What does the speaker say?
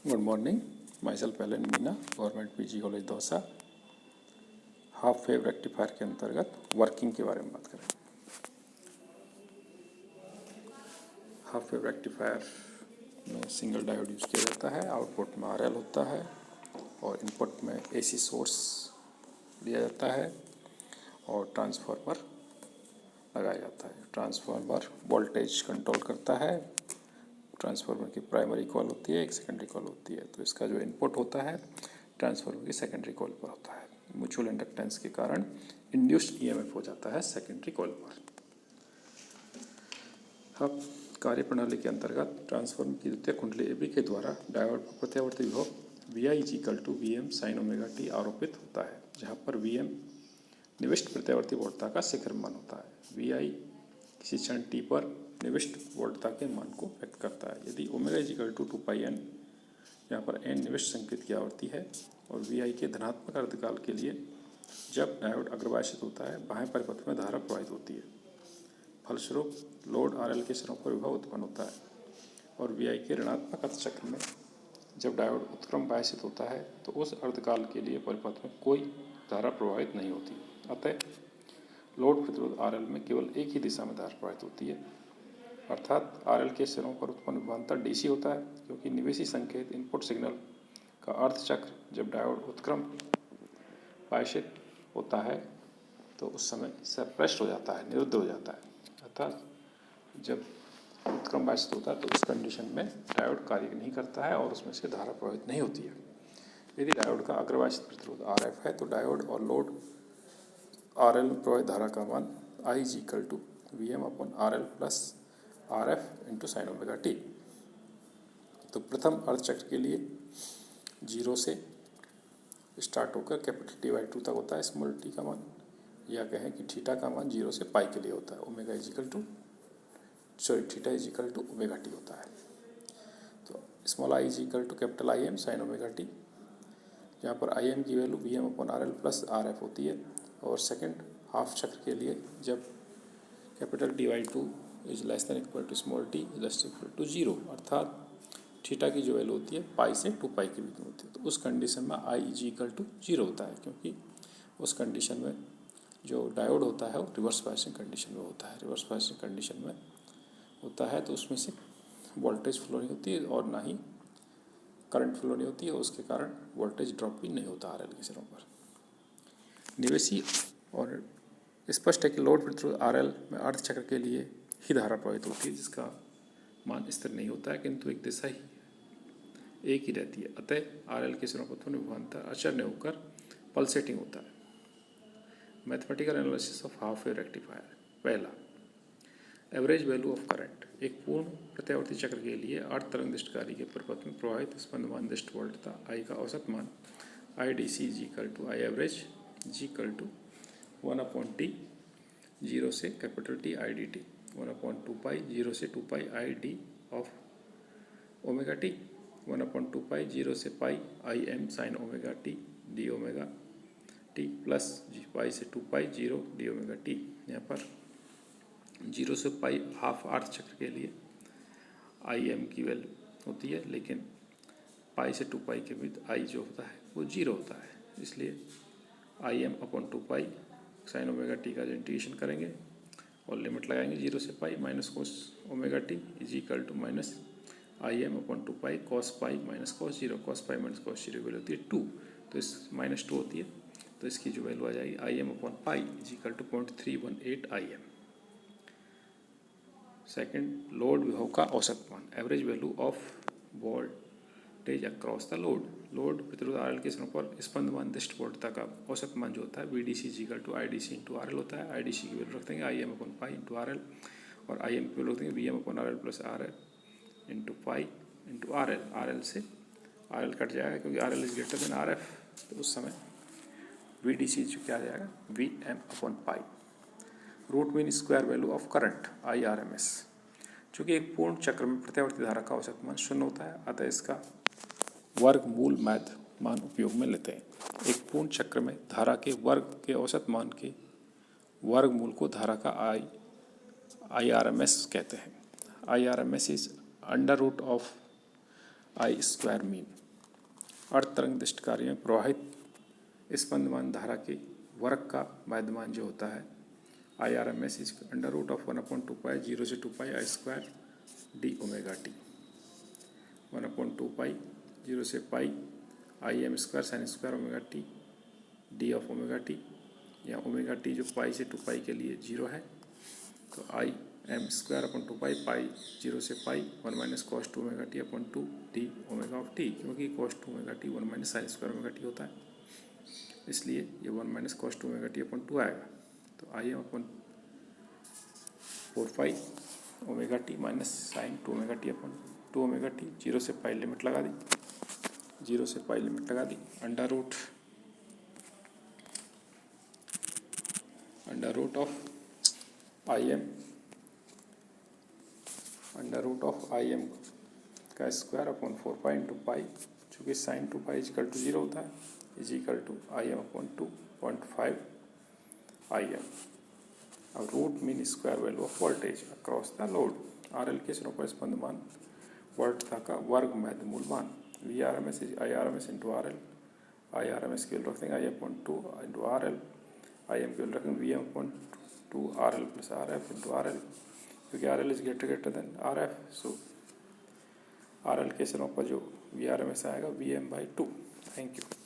Good morning, myself Alan Meena, government PG college Dausa. Half wave rectifier के अंतर्गत working के बारे में बात करें। हाफ वेव रेक्टिफायर में सिंगल डायोड यूज किया जाता है। आउटपुट में आरएल होता है और इनपुट में एसी सोर्स दिया जाता है और ट्रांसफार्मर लगाया जाता है। ट्रांसफार्मर वोल्टेज कंट्रोल करता है। ट्रांसफार्मर की प्राइमरी कॉइल होती है, एक सेकेंडरी कॉइल होती है। तो इसका जो इनपुट होता है ट्रांसफार्मर की सेकेंडरी कॉइल पर होता है। म्यूचुअल इंडक्टेंस के कारण इंड्यूस्ड ईएमएफ हो जाता है सेकेंडरी कॉइल पर। अब कार्यप्रणाली के अंतर्गत ट्रांसफार्मर की द्वितीय कुंडली एबी के द्वारा डायोड पर प्रत्यावर्ती विभव VI=VM sin ओमेगा t आरोपित होता है, जहाँ पर VM निविष्ट प्रत्यावर्ती वोल्टता का शिखर मान होता है। VI किसी क्षण t पर निविष्ट वोल्टता के मान को व्यक्त करता है। यदि ω=2πn, यहाँ पर n निविष्ट संकेत की आवृत्ति है और VI के धनात्मक अर्धकाल के लिए जब डायोड अग्रवाशित होता है, बाह्य परिपथ में धारा प्रवाहित होती है। फलस्वरूप लोड RL के सिरों पर विभव उत्पन्न होता है और VI के ऋणात्मक अर्धचक्र में जब डायोड उत्क्रम वाशित होता है तो उस अर्धकाल के लिए परिपथ में कोई धारा प्रवाहित नहीं होती। अतः लोड प्रतिरोध RL में केवल एक ही दिशा में धारा प्रवाहित होती है, अर्थात RL के सिरों पर उत्पन्न विभवांतर DC होता है, क्योंकि निवेशी संकेत इनपुट सिग्नल का अर्धचक्र जब डायोड उत्क्रम वाशित होता है तो उस समय सप्रेस्ड हो जाता है, निरुद्ध हो जाता है। अर्थात जब उत्क्रम वाशित होता है तो उस कंडीशन में डायोड कार्य नहीं करता है और उसमें से धारा प्रवाहित नहीं होती है। यदि डायोड का अग्रवाशित प्रतिरोध RF है तो डायोड और लोड RL में प्रवाहित धारा का मान I=VM/RL plus RF × sin omega t। तो प्रथम अर्धचक्र के लिए 0 से स्टार्ट होकर T/2 तक होता है स्मॉल t का मान, या कहें कि थीटा का मान 0 से पाई के लिए होता है। θ=ω t होता है। तो small I=IM sin omega t, जहाँ पर IM की वैल्यू VM/RL प्लस RF होती है। और सेकंड हाफ चक्र के लिए जब T/2 ≤ स्मॉल t ≤ 0, अर्थात थीटा की जो वैल्यू होती है पाई से 2π के बीच में होती है, तो उस कंडीशन में I=0 होता है, क्योंकि उस कंडीशन में जो डायोड होता है वो रिवर्स बायसिंग कंडीशन में होता है। रिवर्स बायसिंग कंडीशन में होता है तो उसमें से वोल्टेज फ्लो नहीं होती है और ना ही करंट फ्लो नहीं होती है, उसके कारण वोल्टेज ड्रॉप भी नहीं होता RL के सिरों पर। निवेशी और स्पष्ट है कि लोड प्रतिरोध RL में अर्धचक्र के लिए ही धारा प्रवाहित होती है, जिसका मान स्थिर नहीं होता है, किंतु एक दिशा ही एक ही रहती है। अतः RL के सिरों पर उत्पन्न विभवांतर अचर होकर पल्सेटिंग होता है। Mathematical analysis of half wave rectifier. पहला, एवरेज वैल्यू ऑफ करंट। एक पूर्ण प्रत्यावर्ती चक्र के लिए अर्ध तरंगदिष्टकारी के परिपथ में प्रवाहित स्पंदमान दिष्ट वोल्टता I का औसत मान IDC I एवरेज G=1/T 0 से T IDT 1/2π 0 से 2π ID of ओमेगा t 1/2π 0 से pi IM sin omega t d omega t plus pi से 2π 0 d ओमेगा t। यहाँ पर 0 से पाई हाफ अर्ध चक्र के लिए IM की वैल्यू होती है, लेकिन पाई से 2π के बीच I जो होता है वो 0 होता है, इसलिए IM/2π sin ओमेगा t का जो इंटीग्रेशन करेंगे और लिमिट लगाएंगे 0 से pi minus cos omega t = IM/2π cos π minus cos 0, cos π minus cos 0 की वैल्यू होती है 2, तो इस -2 होती है, तो इसकी जो वैल्यू आ जाएगी IM/π = 0.318 IM। सेकंड, लोड विभव का औसत मान। Average value of voltage across the load. Load प्रतिरोध RL के सिरों पर स्पंदमान दिष्ट वोल्टता का औसत मान जो होता है VDC IDC × RL होता है। IDC की वैल्यू रख देंगे IM/π × RL और IM की वैल्यू रख देंगे VM/RL plus RL × π × RL। RL से RL कट जाएगा क्योंकि RL > RF, तो उस समय VDC जो क्या आ जाएगा VM/π। Root mean square value of current IRMS। चूँकि एक पूर्ण चक्र में प्रत्यावर्ती धारा का औसत मान 0 होता है, अतः इसका वर्गमूल मान उपयोग में लेते हैं। एक पूर्ण चक्र में धारा के वर्ग के औसत मान के वर्गमूल को धारा का IRMS कहते हैं। IRMS is √of I square mean. अर्ध तरंग दृष्ट कार्य में प्रवाहित स्पंदमान धारा के वर्ग का वैद्यमान जो होता है IRMS is under root of 1/2 pi 0 से 2 pi I square D omega T. 1/2 pi 0 से pi IM square sine square omega T D of omega T. यहाँ ओमेगा टी जो पाई से 2 पाई के लिए 0 है, तो IM square upon 2 pi pi 0 से pi 1 minus cos 2 omega t upon 2 d omega of t, क्योंकि cos 2 omega t 1 minus sine square omega t होता है, इसलिए ये 1 minus cos 2 omega t upon 2 आएगा। तो IM upon 4 pi omega t minus sine 2 omega t upon 2 omega t. 0 से pi limit लगा दी, 0 से पाई लिमिट लगा दी, अंडर रूट ऑफ IM का square upon 4 pi into pi, चूँकि साइन 2 पाई इजिकल टू 0 होता है, equal to IM upon 2.5 IM। अब root mean square value of voltage across the load. RL के सिरों पर स्पंदमान वर्धता का वर्ग मध्य मूल मान। VRMS is IRMS into RL। IRMS की वैल्यू रखेंगे I upon 2 into RL। IM की वैल्यू रखेंगे VM upon 2 RL plus RF into RL, क्योंकि RL is greater than RF, so RL के सिरों पर जो VRMS आएगा VM/2। Thank you.